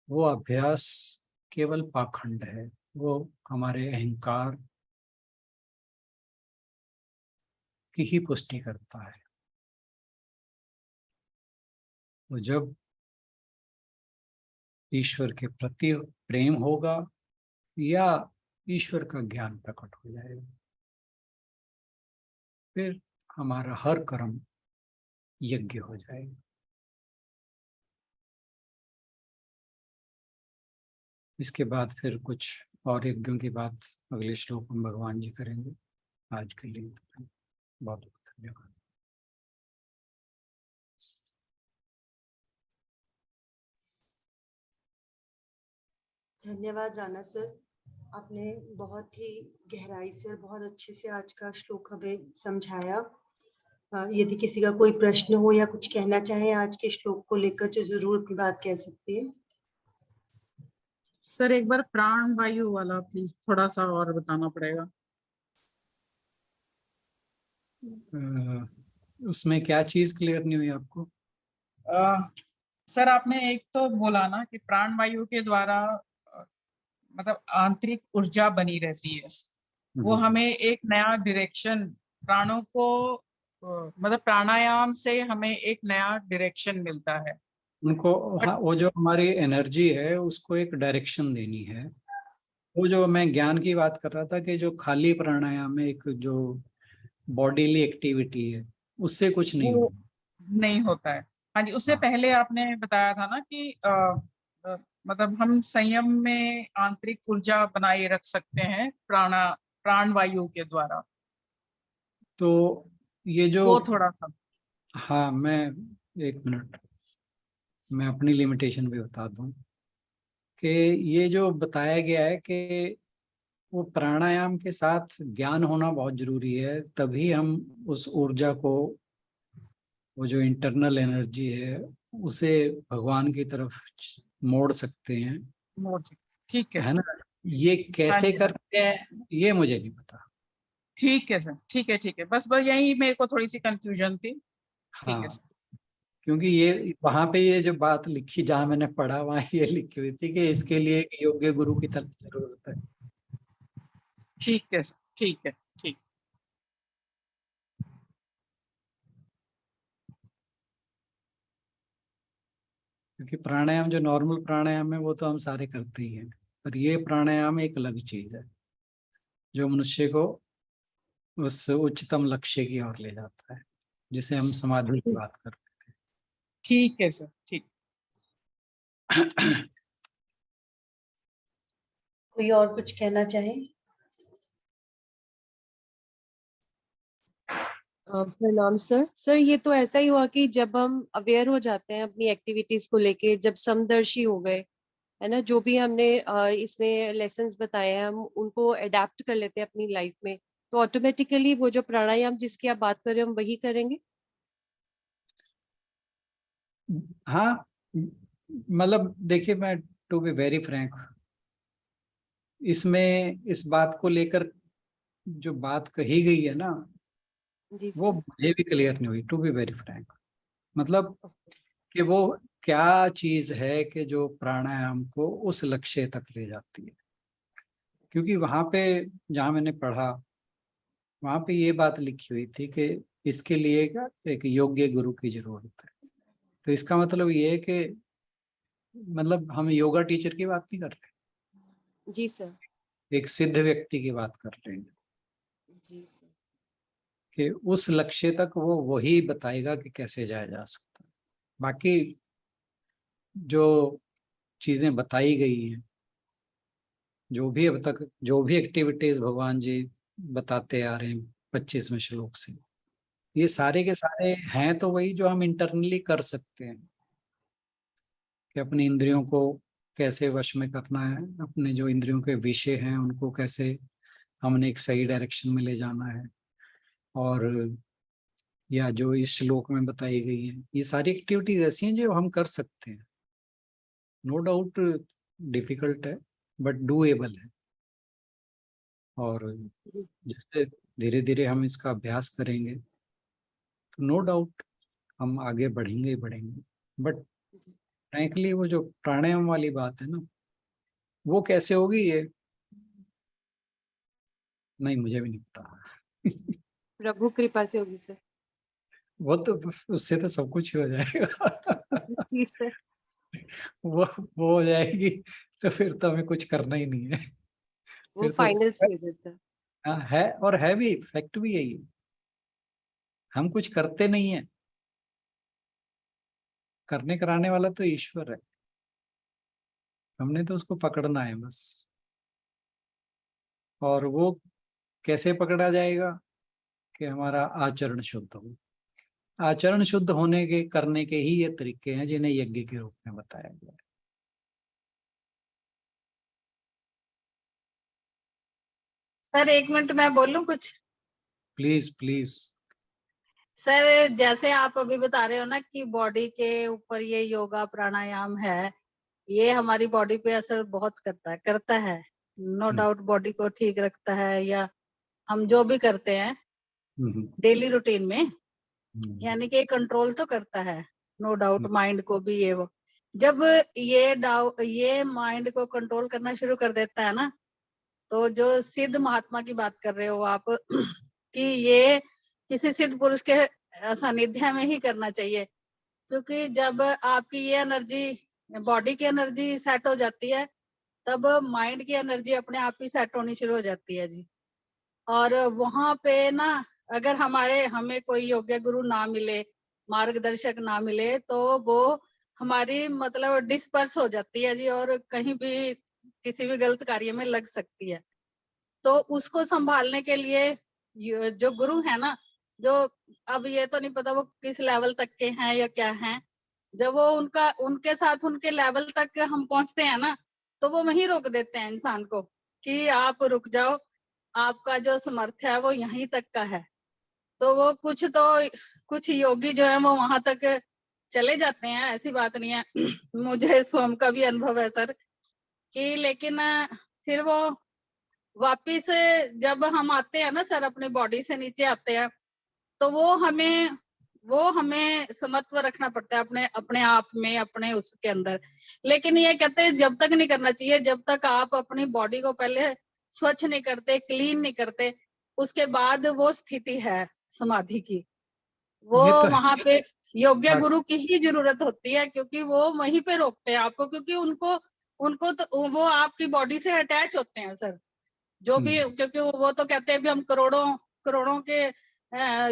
वो अभ्यास केवल पाखंड है, वो हमारे अहंकार की ही पुष्टि करता है। तो जब ईश्वर के प्रति प्रेम होगा या ईश्वर का ज्ञान प्रकट हो जाएगा, फिर हमारा हर कर्म यज्ञ हो जाएगा। इसके बाद फिर कुछ और यज्ञों की बात अगले श्लोक में भगवान जी करेंगे। आज के लिए बहुत बहुत धन्यवाद। धन्यवाद राणा सर, आपने बहुत ही गहराई से और बहुत अच्छे से आज का श्लोक हमें समझाया। यदि किसी का कोई प्रश्न हो या कुछ कहना चाहे आज के श्लोक को लेकर, तो जरूर अपनी बात कह सकते हैं। सर एक बार प्राण वायु वाला प्लीज थोड़ा सा और बताना पड़ेगा। उसमें क्या चीज क्लियर नहीं हुई आपको? सर आपने एक तो बोला ना कि प्राण वायु के द्वारा मतलब आंतरिक ऊर्जा बनी रहती है, वो हमें एक नया डायरेक्शन प्राणों को मतलब प्राणायाम से हमें एक नया डायरेक्शन मिलता है उनको, हाँ, वो जो हमारी एनर्जी है उसको एक डायरेक्शन देनी है। वो जो मैं ज्ञान की बात कर रहा था कि जो खाली प्राणायाम है, एक जो बॉडीली एक्टिविटी है, उससे कुछ नहीं वो होगा। नहीं होता है। हाँ जी, उससे हाँ, पहले आपने बताया था ना कि मतलब हम संयम में आंतरिक ऊर्जा बनाए रख सकते हैं प्राण वायु के द्वारा। तो ये जो, वो थोड़ा सा हाँ, मैं एक मिनट, मैं अपनी लिमिटेशन भी बता दूं कि ये जो बताया गया है कि वो प्राणायाम के साथ ज्ञान होना बहुत जरूरी है, तभी हम उस ऊर्जा को, वो जो इंटरनल एनर्जी है, उसे भगवान की तरफ मोड़ सकते हैं, मोड़ से ठीक है है सर। ना? ये हाँ कैसे जी हाँ, करते हैं ये मुझे नहीं पता। ठीक है सर, ठीक है ठीक है, बस बस यही मेरे को थोड़ी सी कंफ्यूजन थी। ठीक है हाँ, सर। क्योंकि ये वहां पे ये जो बात लिखी, जहां मैंने पढ़ा वहां ये लिखी हुई थी कि इसके लिए एक योग्य गुरु की तरफ जरूरत है। ठीक है सर, ठीक है ठीक। क्योंकि प्राणायाम जो नॉर्मल प्राणायाम है वो तो हम सारे करते ही हैं, पर ये प्राणायाम एक अलग चीज है जो मनुष्य को उस उच्चतम लक्ष्य की ओर ले जाता है, जिसे हम समाधि की बात कर ठीक है सर, ठीक। रहे हैं। कोई और कुछ कहना चाहे? प्रणाम सर। सर ये तो ऐसा ही हुआ कि जब हम अवेयर हो जाते हैं अपनी एक्टिविटीज को लेके, जब समदर्शी हो गए, है ना, जो भी हमने इसमें लेसन्स बताए हैं हम उनको अडेप्ट कर लेते हैं अपनी लाइफ में, तो ऑटोमेटिकली वो जो प्राणायाम जिसकी आप बात कर रहे हो हम वही करेंगे। हाँ, मतलब देखिए, मैं टू बी वेरी फ्रैंक, इसमें इस बात को लेकर जो बात कही गई है ना, जी वो सर। मुझे भी क्लियर नहीं हुई, टू बी वेरी फ्रैंक। मतलब कि वो क्या चीज है कि जो प्राणायाम को उस लक्ष्य तक ले जाती है। क्योंकि वहां पे जहाँ मैंने पढ़ा, वहां पे ये बात लिखी हुई थी कि इसके लिए एक योग्य गुरु की जरूरत है। तो इसका मतलब ये है कि, मतलब हम योगा टीचर की बात नहीं कर रहे, जी सर। एक सिद्ध व्यक्ति की बात कर रहे हैं जी सर। कि उस लक्ष्य तक वो वही बताएगा कि कैसे जाया जा सकता है। बाकी जो चीजें बताई गई हैं, जो भी अब तक जो भी एक्टिविटीज भगवान जी बताते आ रहे हैं 25वें श्लोक से, ये सारे के सारे हैं तो वही जो हम इंटरनली कर सकते हैं, कि अपनी इंद्रियों को कैसे वश में करना है, अपने जो इंद्रियों के विषय हैं उनको कैसे हमने एक सही डायरेक्शन में ले जाना है, और या जो इस श्लोक में बताई गई है, ये सारी एक्टिविटीज ऐसी हैं जो हम कर सकते हैं। नो डाउट डिफिकल्ट है, बट डूएबल है। और जैसे धीरे धीरे हम इसका अभ्यास करेंगे तो नो डाउट हम आगे बढ़ेंगे ही बढ़ेंगे। बट फ्रैंकली वो जो प्राणायाम वाली बात है ना, वो कैसे होगी ये नहीं, मुझे भी नहीं पता। प्रभु कृपा से होगी सर। वो तो, उससे तो सब कुछ ही हो जाएगा। जी सर। वो हो जाएगी तो फिर तो हमें कुछ करना ही नहीं है। वो फिर तो फाइनल स्टेज है सर। हाँ, है, और है भी, फैक्ट भी यही है, हम कुछ करते नहीं है, करने कराने वाला तो ईश्वर है, हमने तो उसको पकड़ना है बस। और वो कैसे पकड़ा जाएगा? कि हमारा आचरण शुद्ध हो। आचरण शुद्ध होने के करने के ही ये तरीके हैं जिन्हें यज्ञ के रूप में बताया गया है। सर एक मिनट मैं बोलूं कुछ? Please please. सर जैसे आप अभी बता रहे हो ना कि बॉडी के ऊपर ये योगा प्राणायाम है, ये हमारी बॉडी पे असर बहुत करता है नो डाउट, बॉडी को ठीक रखता है, या हम जो भी करते हैं डेली रूटीन में, यानी कि कंट्रोल तो करता है नो डाउट माइंड को भी। ये जब ये माइंड को कंट्रोल करना शुरू कर देता है ना, तो जो सिद्ध महात्मा की बात कर रहे हो आप कि ये किसी सिद्ध पुरुष के सानिध्य में ही करना चाहिए, क्योंकि जब आपकी ये एनर्जी, बॉडी की एनर्जी सेट हो जाती है, तब माइंड की एनर्जी अपने आप ही सेट होनी शुरू हो जाती है जी। और वहां पे ना अगर हमें कोई योग्य गुरु ना मिले, मार्गदर्शक ना मिले, तो वो हमारी मतलब डिस्पर्स हो जाती है जी, और कहीं भी किसी भी गलत कार्य में लग सकती है। तो उसको संभालने के लिए जो गुरु है ना, जो अब ये तो नहीं पता वो किस लेवल तक के हैं या क्या हैं, जब वो उनके साथ उनके लेवल तक हम पहुंचते हैं ना, तो वो वहीं रोक देते हैं इंसान को कि आप रुक जाओ, आपका जो सामर्थ्य है वो यहीं तक का है। तो वो कुछ योगी जो है वो वहां तक चले जाते हैं, ऐसी बात नहीं है मुझे स्वयं का भी अनुभव है सर कि, लेकिन फिर वो वापिस जब हम आते हैं ना सर, अपनी बॉडी से नीचे आते हैं, तो वो हमें समत्व रखना पड़ता है अपने अपने आप में, अपने उसके अंदर। लेकिन ये कहते हैं जब तक नहीं करना चाहिए जब तक आप अपनी बॉडी को पहले स्वच्छ नहीं करते, क्लीन नहीं करते, उसके बाद वो स्थिति है समाधि की, वो ये तो है। वहां पे योग्य गुरु की ही जरूरत होती है, क्योंकि वो वहीं पे रोकते हैं आपको, क्योंकि उनको तो वो आपकी बॉडी से अटैच होते हैं सर, जो भी, क्योंकि वो तो कहते हैं भी हम करोड़ों करोड़ों के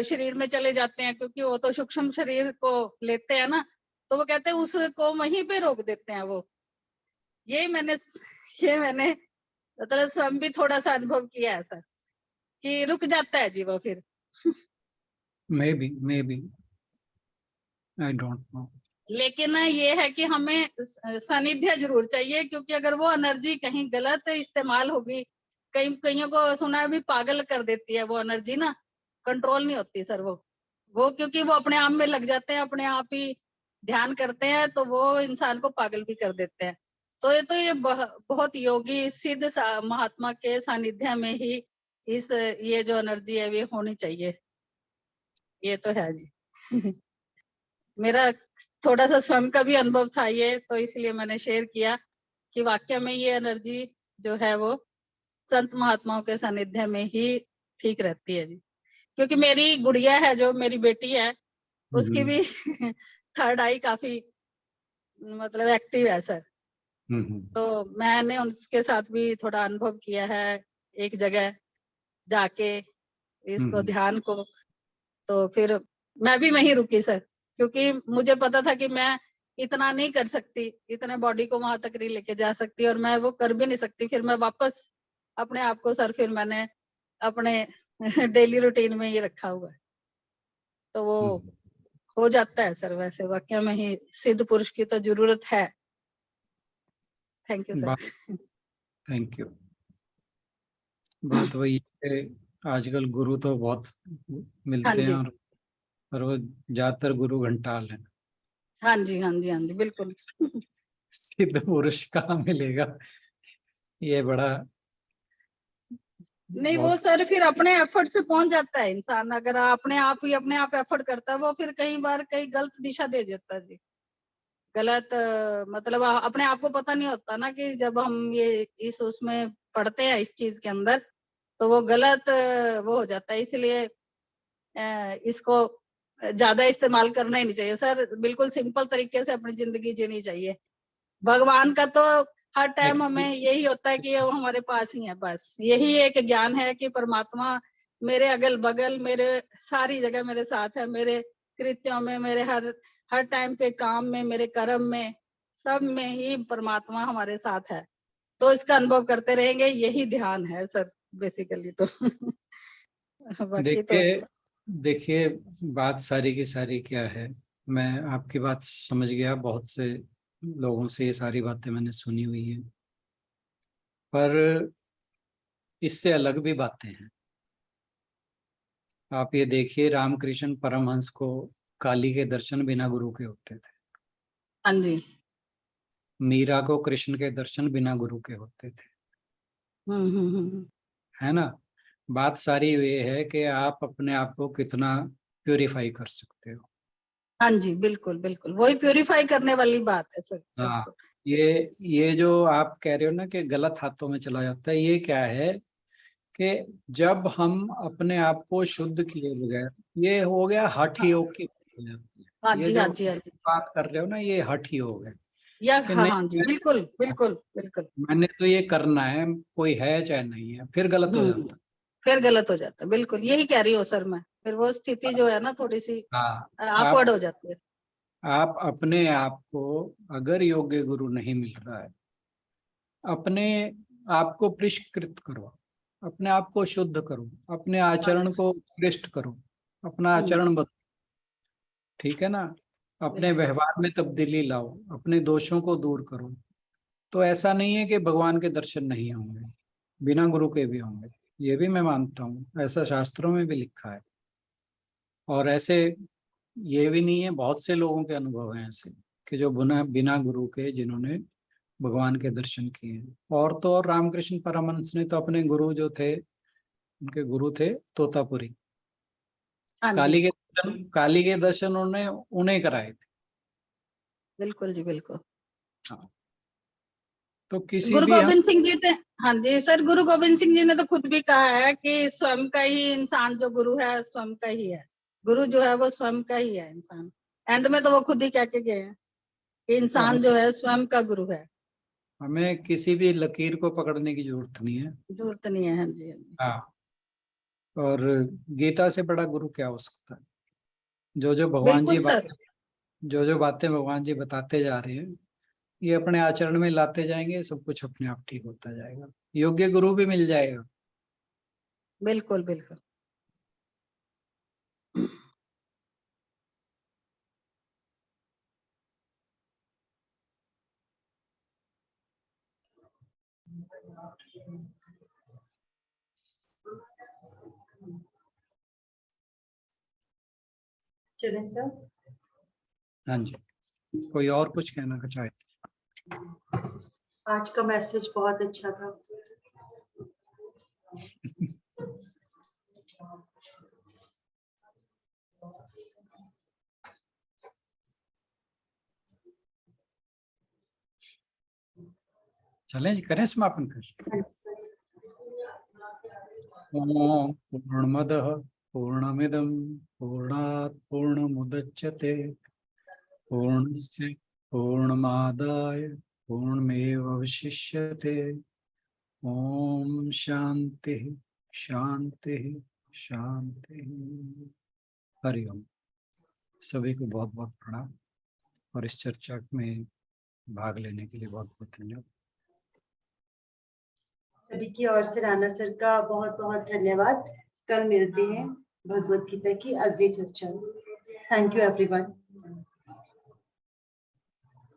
शरीर में चले जाते हैं, क्योंकि वो तो सूक्ष्म शरीर को लेते हैं ना, तो वो कहते हैं उसको वहीं पे रोक देते हैं वो। ये मैंने मतलब स्वयं भी थोड़ा सा अनुभव किया है सर कि रुक जाता है जी वो फिर maybe I don't know. लेकिन ये है कि हमें सानिध्य जरूर चाहिए, क्योंकि अगर वो एनर्जी कहीं गलत इस्तेमाल होगी, कईयों को सुना है भी पागल कर देती है वो एनर्जी ना, कंट्रोल नहीं होती सर वो क्योंकि वो अपने आप में लग जाते हैं, अपने आप ही ध्यान करते हैं, तो वो इंसान को पागल भी कर देते हैं। तो ये बहुत योगी सिद्ध महात्मा के सानिध्य में ही ये जो एनर्जी है वो होनी चाहिए, ये तो है जी मेरा थोड़ा सा स्वयं का भी अनुभव था ये, तो इसलिए मैंने शेयर किया कि वाकई में ये एनर्जी जो है वो संत महात्माओं के सानिध्य में ही ठीक रहती है जी। क्योंकि मेरी गुड़िया है, जो मेरी बेटी है, उसकी भी थर्ड आई काफी मतलब एक्टिव है सर। तो मैंने उसके साथ भी थोड़ा अनुभव किया है एक जगह जाके इसको ध्यान को, तो फिर मैं भी वहीं रुकी सर, क्योंकि मुझे पता था कि मैं इतना नहीं कर सकती, इतने बॉडी को वहां तक नहीं लेके जा सकती, और मैं वो कर भी नहीं सकती। फिर मैं वापस अपने आप को सर फिर मैंने अपने डेली रूटीन में ये रखा हुआ है, तो वो हो जाता है सर। वैसे वाकई में ही सिद्ध पुरुष की तो जरूरत है। Thank you sir. Thank you. बात वही है, आजकल गुरु तो बहुत मिलते हैं, और वो ज्यादातर गुरु घंटाल है। हाँ जी हाँ जी हाँ जी बिल्कुल सिद्ध पुरुष कहाँ मिलेगा, ये बड़ा नहीं वो सर फिर अपने एफर्ट से पहुंच जाता है इंसान, अगर अपने आप एफर्ट करता है, वो फिर कई बार कई गलत दिशा दे देता है जी। गलत मतलब अपने आप को पता नहीं होता ना कि जब हम ये उसमें पढ़ते हैं इस चीज के अंदर, तो वो गलत वो हो जाता है। इसलिए इसको ज्यादा इस्तेमाल करना ही नहीं चाहिए सर, बिल्कुल सिंपल तरीके से अपनी जिंदगी जीनी चाहिए। भगवान का तो हर टाइम हमें यही होता है कि वो हमारे पास ही है, बस यही एक ज्ञान है कि परमात्मा मेरे अगल बगल, मेरे सारी जगह मेरे साथ है, मेरे कृत्यों में, मेरे हर टाइम के काम में, मेरे कर्म में, सब में ही परमात्मा हमारे साथ है। तो इसका अनुभव करते रहेंगे, यही ध्यान है सर बेसिकली तो बाकी तो देखिए बात सारी की सारी क्या है, मैं आपकी बात समझ गया, बहुत से लोगों से ये सारी बातें मैंने सुनी हुई हैं, पर इससे अलग भी बातें हैं। आप ये देखिए, रामकृष्ण परमहंस को काली के दर्शन बिना गुरु के होते थे। हाँ जी। मीरा को कृष्ण के दर्शन बिना गुरु के होते थे। है ना। बात सारी ये है कि आप अपने आप को कितना प्यूरिफाई कर सकते हो। हाँ जी, बिल्कुल बिल्कुल, वही प्यूरिफाई करने वाली बात है सर। हाँ, बिल्कुल। ये जो आप कह रहे हो ना कि गलत हाथों में चला जाता है, ये क्या है कि जब हम अपने आप को शुद्ध किए बगैर, ये हो गया हठ योग की। हाँ ये जी, जो हाँ जी, हाँ जी। बात कर रहे हो ना, ये हठ योग है या कि हाँ नहीं, हाँ जी, बिल्कुल बिल्कुल बिल्कुल। मैंने तो ये करना है, कोई है चाहे नहीं है, फिर गलत हो जाता। फिर गलत हो जाता है, बिल्कुल यही कह रही हूँ सर मैं। फिर वो स्थिति जो है ना थोड़ी सी हाँ, awkward हो जाती है। आप अपने आप को, अगर योग्य गुरु नहीं मिल रहा है, अपने आप को परिष्कृत करो, अपने आप को शुद्ध करो, अपने आचरण को उत्कृष्ट करो, अपना आचरण बदलो। ठीक है ना। अपने व्यवहार में तब्दीली लाओ, अपने दोषों को दूर करो। तो ऐसा नहीं है कि भगवान के दर्शन नहीं होंगे, बिना गुरु के भी होंगे, ये भी मैं मानता हूँ, ऐसा शास्त्रों में भी लिखा है। और ऐसे ये भी नहीं है, बहुत से लोगों के अनुभव हैं ऐसे कि जो बिना बिना गुरु के जिन्होंने भगवान के दर्शन किए हैं। और तो और रामकृष्ण परमहंस ने तो अपने गुरु जो थे, उनके गुरु थे तोतापुरी। हाँ जी, काली के दर्शन उन्हें उन्हें कराए थे। बिल्कुल जी, बिल्कुल। हाँ। तो किसी गुरु भी गोविंद सिंह जी ने, हाँ जी सर, गुरु गोविंद सिंह जी ने तो खुद भी कहा है कि स्वयं का ही इंसान जो गुरु है, स्वयं का ही है गुरु, जो है वो स्वयं का ही है इंसान। एंड में तो वो खुद ही कह के गए हैं कि तो इंसान जो है स्वयं का गुरु है। हमें किसी भी लकीर को पकड़ने की जरूरत नहीं है। जरूरत नहीं है। हाँ जी, हाँ जी। हाँ। और गीता से बड़ा गुरु क्या हो सकता है। बिल्कुल सर। जो बातें भगवान जी बताते जा रहे हैं, ये अपने आचरण में लाते जाएंगे, सब कुछ अपने आप ठीक होता जाएगा, योग्य गुरु भी मिल जाएगा। बिल्कुल बिल्कुल। चलें सर। हाँ जी, कोई और कुछ कहना का चाहे। आज का मैसेज बहुत अच्छा था। चलें, करें समापन कर। ओम पूर्णमदः पूर्णमिदं पूर्णात् पूर्णमुदच्यते पूर्णस्य पूर्णमादाय पूर्णमेवावशिष्यते। ओम शांति शांति शांति। हरिओम। सभी को बहुत बहुत प्रणाम और इस चर्चा में भाग लेने के लिए बहुत बहुत धन्यवाद। सभी की ओर से राणा सर का बहुत बहुत धन्यवाद। कल मिलते हैं भगवत गीता की अगली चर्चा में। Thank you everyone.